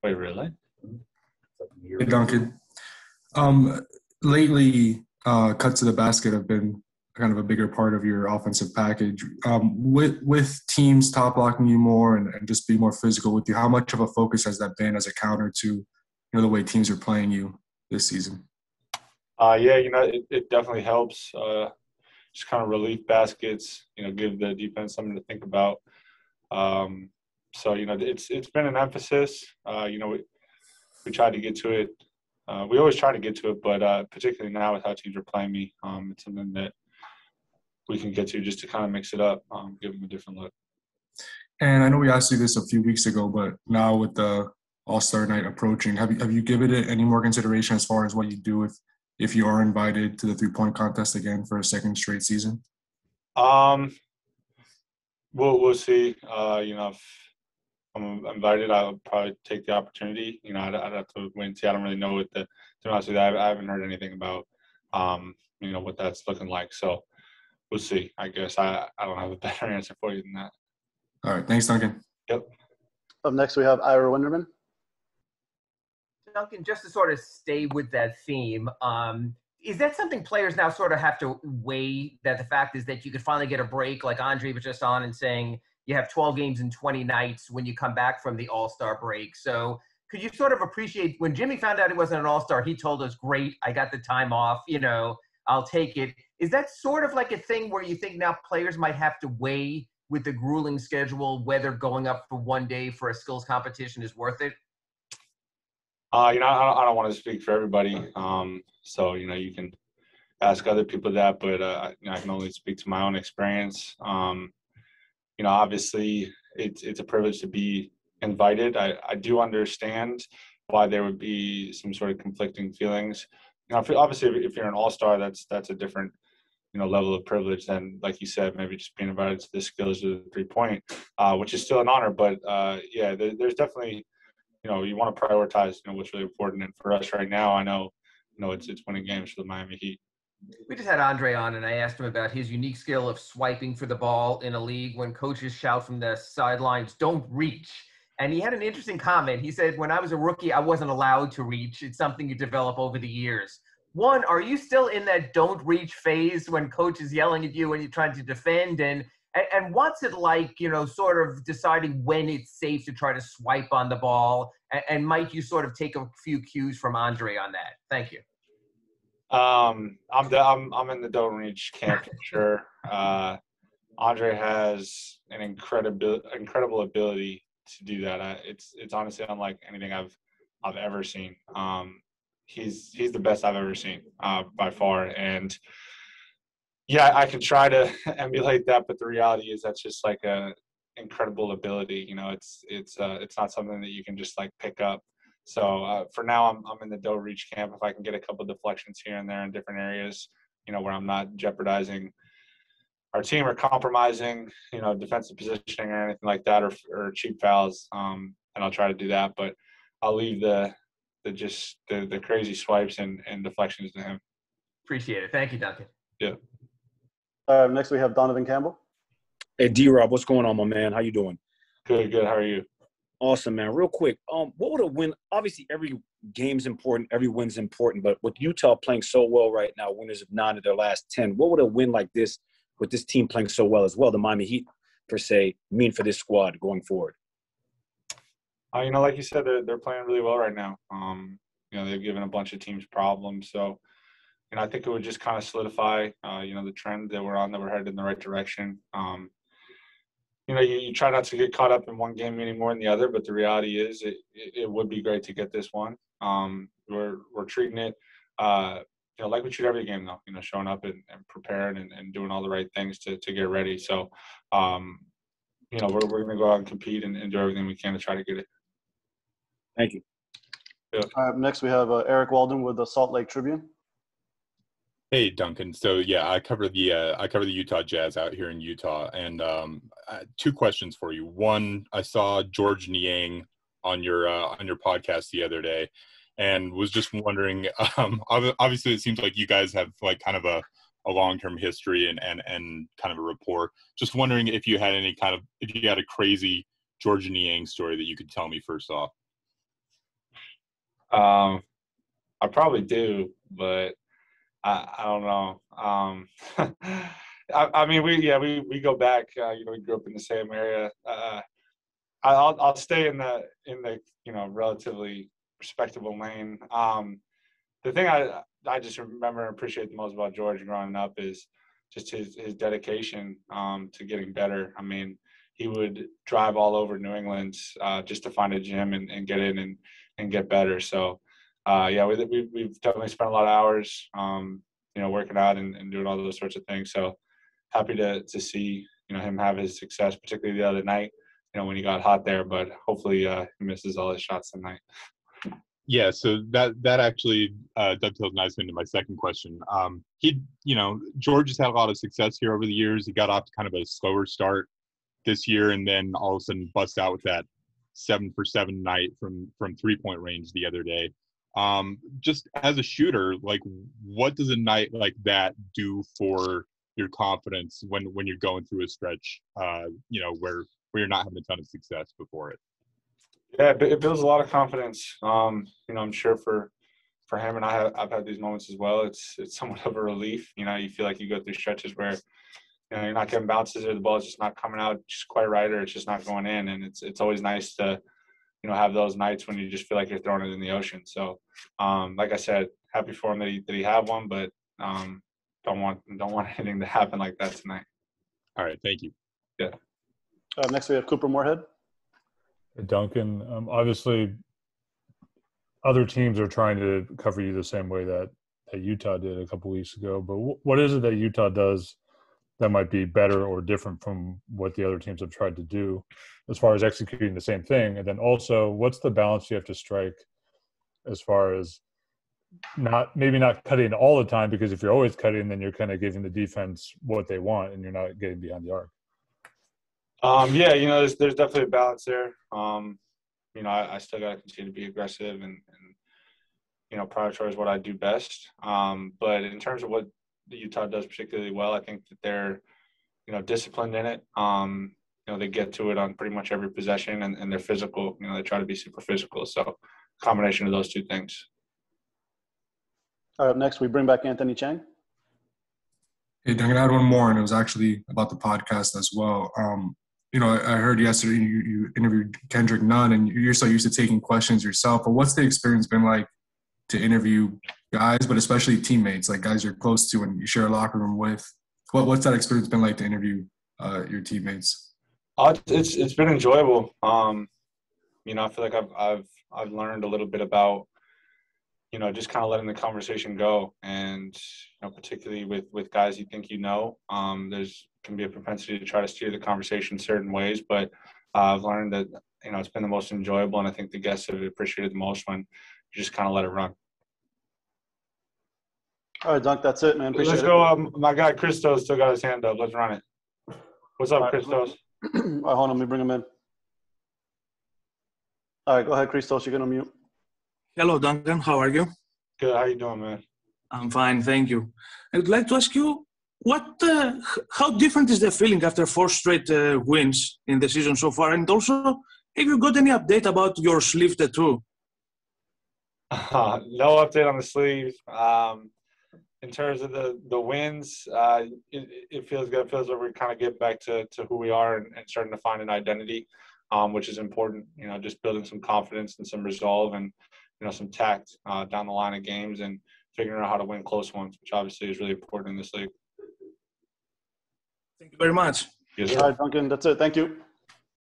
Wait, really? Hey, Duncan. Lately, cuts to the basket have been kind of a bigger part of your offensive package. With teams top blocking you more and just being more physical with you, how much of a focus has that been as a counter to the way teams are playing you this season? Yeah, it definitely helps. Just kind of relief baskets, give the defense something to think about. So it's been an emphasis. We tried to get to it. We always try to get to it, but particularly now with how teams are playing me, it's something that we can get to just to kind of mix it up, give them a different look. And I know we asked you this a few weeks ago, but now with the All-Star night approaching, have you given it any more consideration as far as what you do if you are invited to the three-point contest again for a second straight season? We'll see. If I'm invited, I'll probably take the opportunity. I'd have to wait and see. I don't really know to be honest with you, I haven't heard anything about, what that's looking like. So we'll see. I guess I don't have a better answer for you than that. All right. Thanks, Duncan. Yep. Up next, we have Ira Winderman. Duncan, just to sort of stay with that theme, is that something players now sort of have to weigh, that the fact is that you could finally get a break, like Andre was just on and saying you have 12 games in 20 nights when you come back from the All-Star break. So could you sort of appreciate when Jimmy found out he wasn't an All-Star, he told us, great, I got the time off, I'll take it. Is that sort of like a thing where you think now players might have to weigh with the grueling schedule whether going up for one day for a skills competition is worth it? I don't want to speak for everybody. So, you can ask other people that, but, I can only speak to my own experience. Obviously it's a privilege to be invited. I do understand why there would be some sort of conflicting feelings. Obviously if you're an all-star, that's a different, level of privilege than, like you said, maybe just being invited to the skills or the three-point, which is still an honor. But, yeah, there's definitely, you want to prioritize, what's really important. And for us right now, I know, it's winning games for the Miami Heat. We just had Andre on, and I asked him about his unique skill of swiping for the ball in a league when coaches shout from the sidelines, "Don't reach." And he had an interesting comment. He said, when I was a rookie, I wasn't allowed to reach. It's something you develop over the years. One, are you still in that don't reach phase when coach is yelling at you when you're trying to defend? And what's it like, sort of deciding when it's safe to try to swipe on the ball? And might you sort of take a few cues from Andre on that? Thank you. I'm in the don't reach camp for sure. Andre has an incredible ability to do that. It's honestly unlike anything I've ever seen. He's the best I've ever seen by far. And yeah, I can try to emulate that, but the reality is that's just like a incredible ability. It's not something that you can just like pick up. So for now, I'm in the don't reach camp. If I can get a couple deflections here and there in different areas, where I'm not jeopardizing our team or compromising, defensive positioning or anything like that, or cheap fouls, and I'll try to do that. But I'll leave the crazy swipes and deflections to him. Appreciate it. Thank you, Duncan. Yeah. Next, we have Donovan Campbell. Hey, D-Rob, what's going on, my man? How you doing? Good. How are you? Awesome, man. Real quick, what would a win – obviously, every game's important, every win's important, but with Utah playing so well right now, winners of 9 of their last 10, what would a win like this, with this team playing so well as well, the Miami Heat, per se, mean for this squad going forward? Like you said, they're playing really well right now. They've given a bunch of teams problems. So, I think it would just kind of solidify, the trend that we're on, that we're headed in the right direction. You try not to get caught up in one game any more than the other, but the reality is it would be great to get this one. We're treating it, like we treat every game, though, showing up and preparing and doing all the right things to get ready. So, we're going to go out and compete and do everything we can to try to get it. Thank you. Yeah. Next, we have Eric Walden with the Salt Lake Tribune. Hey, Duncan. So yeah, I cover the Utah Jazz out here in Utah, and 2 questions for you. One, I saw George Niang on your podcast the other day, and was just wondering. Obviously, it seems like you guys have like kind of a long-term history and kind of a rapport. Just wondering if you had a crazy George Niang story that you could tell me first off. I probably do, but I don't know. I mean, we go back. We grew up in the same area. I'll stay in the relatively respectable lane. The thing I just remember and appreciate the most about George growing up is just his dedication to getting better. I mean, he would drive all over New England just to find a gym and get in and get better. So we've definitely spent a lot of hours working out and doing all those sorts of things. So happy to see him have his success, particularly the other night. When he got hot there, but hopefully he misses all his shots tonight. Yeah, so that actually dovetails nicely into my second question. George has had a lot of success here over the years. He got off to kind of a slower start this year, and then all of a sudden busts out with that 7-for-7 night from 3-point range the other day. Just as a shooter, like, what does a night like that do for your confidence when you're going through a stretch, where you're not having a ton of success before it? Yeah, it builds a lot of confidence. I'm sure for him, and I've had these moments as well. It's somewhat of a relief. You feel like you go through stretches where you're not getting bounces, or the ball is just not coming out just quite right, or it's just not going in. And it's always nice to have those nights when you just feel like you're throwing it in the ocean. So like I said, happy for him that he had one, but don't want anything to happen like that tonight. All right, thank you. Yeah. Next we have Cooper Moorhead. Duncan, obviously other teams are trying to cover you the same way that Utah did a couple weeks ago, but what is it that Utah does that might be better or different from what the other teams have tried to do as far as executing the same thing? And then also, what's the balance you have to strike as far as maybe not cutting all the time, because if you're always cutting, then you're kind of giving the defense what they want and you're not getting behind the arc. There's definitely a balance there. I still got to continue to be aggressive and prioritize what I do best. But in terms of what the Utah does particularly well, I think that they're, disciplined in it. They get to it on pretty much every possession, and they're physical. They try to be super physical. So combination of those two things. All right, next we bring back Anthony Chang. Hey, Duncan, I had one more, and it was actually about the podcast as well. I heard yesterday you interviewed Kendrick Nunn, and you're so used to taking questions yourself. But what's the experience been like to interview guys, but especially teammates, like guys you're close to and you share a locker room with? What's that experience been like to interview your teammates? It's been enjoyable. I feel like I've learned a little bit about just kind of letting the conversation go, and particularly with guys you think there's can be a propensity to try to steer the conversation certain ways, but I've learned that it's been the most enjoyable, and I think the guests have appreciated the most when you just kind of let it run. All right, Dunk, that's it, man. Appreciate Let's go. My guy Christos still got his hand up. Let's run it. What's up, Christos? All right, hold on, let me bring him in. All right, go ahead, Christos. You're going to mute. Hello, Duncan. How are you? Good. How you doing, man? I'm fine, thank you. I would like to ask you, how different is the feeling after 4 straight wins in the season so far? And also, have you got any update about your sleeve tattoo? No update on the sleeve. In terms of the wins, it feels good. It feels like we're kind of getting back to who we are and starting to find an identity, which is important. Just building some confidence and some resolve and some tact down the line of games and figuring out how to win close ones, which obviously is really important in this league. Thank you very much. Yes, sir. All right, Duncan, that's it. Thank you.